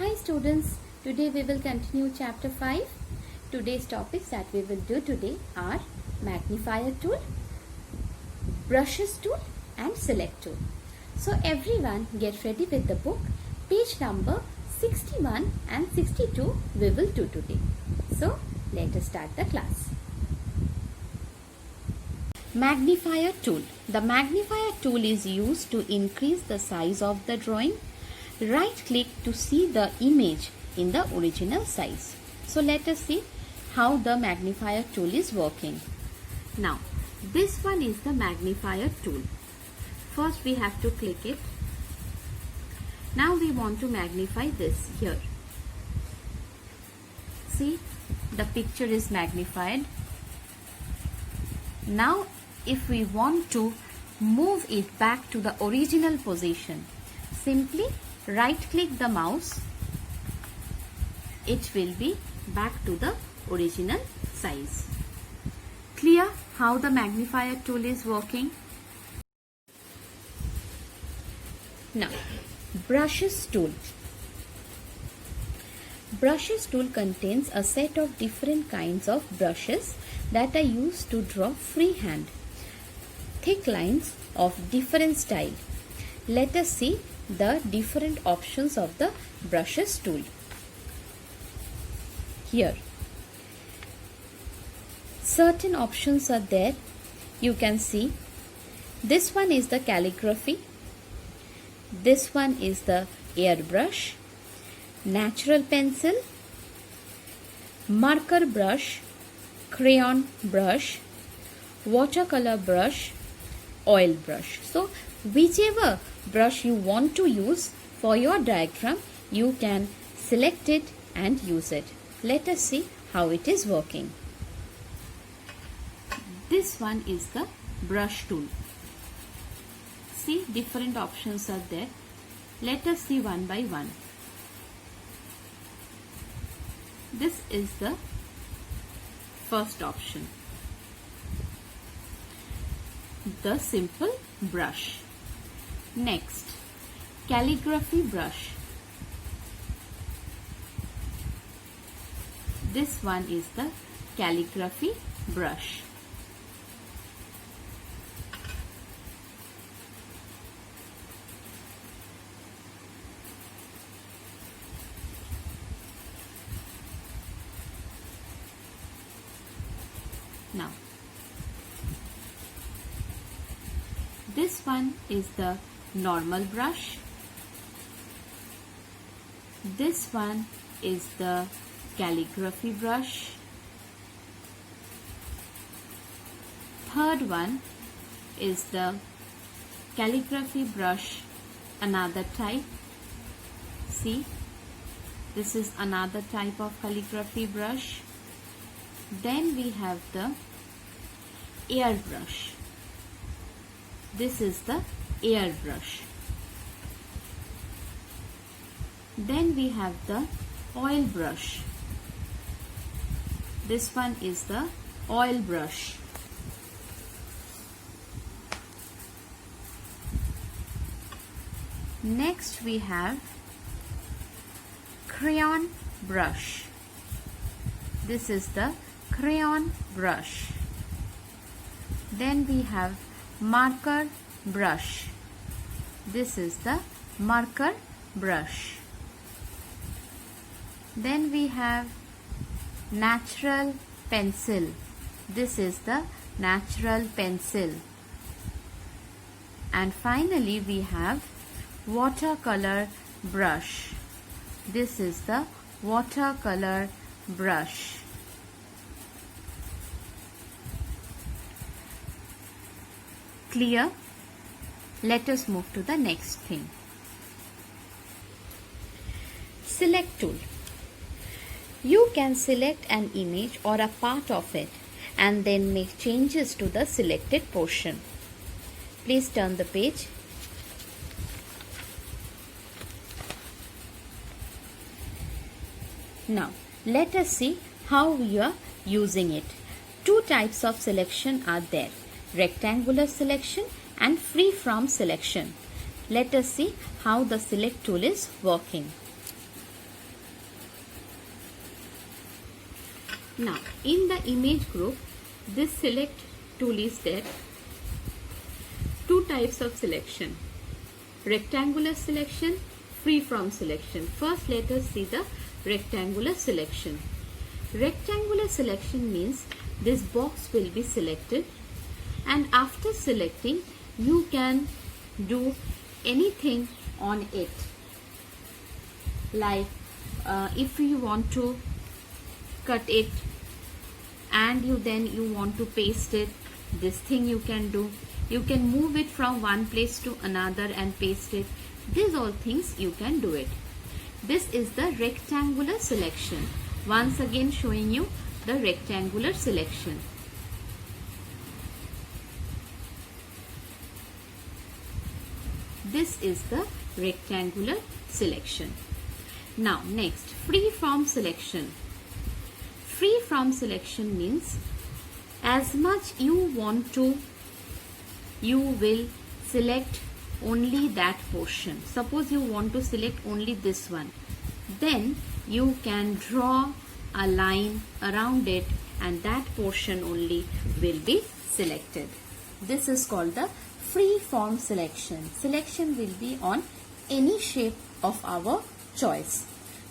Hi students, today we will continue chapter 5. Today's topics that we will do today are magnifier tool, brushes tool and select tool. So everyone get ready with the book. Page number 61 and 62 we will do today. So let us start the class. Magnifier tool. The magnifier tool is used to increase the size of the drawing. Right click to see the image in the original size. So let us see how the magnifier tool is working. Now this one is the magnifier tool. First we have to click it. Now we want to magnify this here. See, the picture is magnified. Now if we want to move it back to the original position, simply right click the mouse. It will be back to the original size. Clear how the magnifier tool is working? Now, brushes tool. Brushes tool contains a set of different kinds of brushes that are used to draw freehand thick lines of different style. Let us see the different options of the brushes tool. Here, certain options are there. You can see this one is the calligraphy, this one is the airbrush, natural pencil, marker brush, crayon brush, watercolor brush, oil brush. So whichever brush you want to use for your diagram, you can select it and use it. Let us see how it is working. This one is the brush tool. See, different options are there. Let us see one by one. This is the first option, the simple brush. Next, calligraphy brush. This one is the calligraphy brush. Now, this one is the normal brush. This one is the calligraphy brush. Third one is the calligraphy brush, another type. See, this is another type of calligraphy brush. Then we have the airbrush. This is the airbrush. Then we have the oil brush. This one is the oil brush. Next we have crayon brush. This is the crayon brush. Then we have marker brush. This is the marker brush. Then we have natural pencil. This is the natural pencil. And finally we have watercolor brush. This is the watercolor brush. Clear? Let us move to the next thing. Select tool. You can select an image or a part of it and then make changes to the selected portion. Please turn the page. Now, let us see how we are using it. Two types of selection are there: rectangular selection and free-form selection. Let us see how the select tool is working. Now, in the image group, this select tool is there. Two types of selection: rectangular selection, free-form selection. First, let us see the rectangular selection. Rectangular selection means this box will be selected, and after selecting, you can do anything on it. Like if you want to cut it and you want to paste it, this thing you can do. You can move it from one place to another and paste it. These all things you can do it. This is the rectangular selection. Once again showing you the rectangular selection. This is the rectangular selection. Now next, free-form selection. Free-form selection means as much you want to, you will select only that portion. Suppose you want to select only this one, then you can draw a line around it and that portion only will be selected. This is called the free-form selection. Selection will be on any shape of our choice,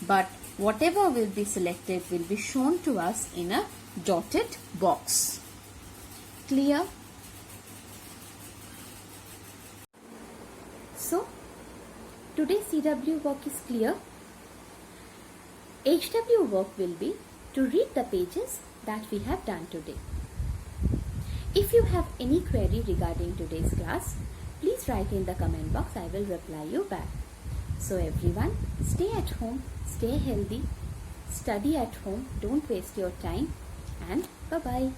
but whatever will be selected will be shown to us in a dotted box. Clear? So, today's CW work is clear. HW work will be to read the pages that we have done today. If you have any query regarding today's class, please write in the comment box. I will reply you back. So everyone, stay at home, stay healthy, study at home, don't waste your time, and bye-bye.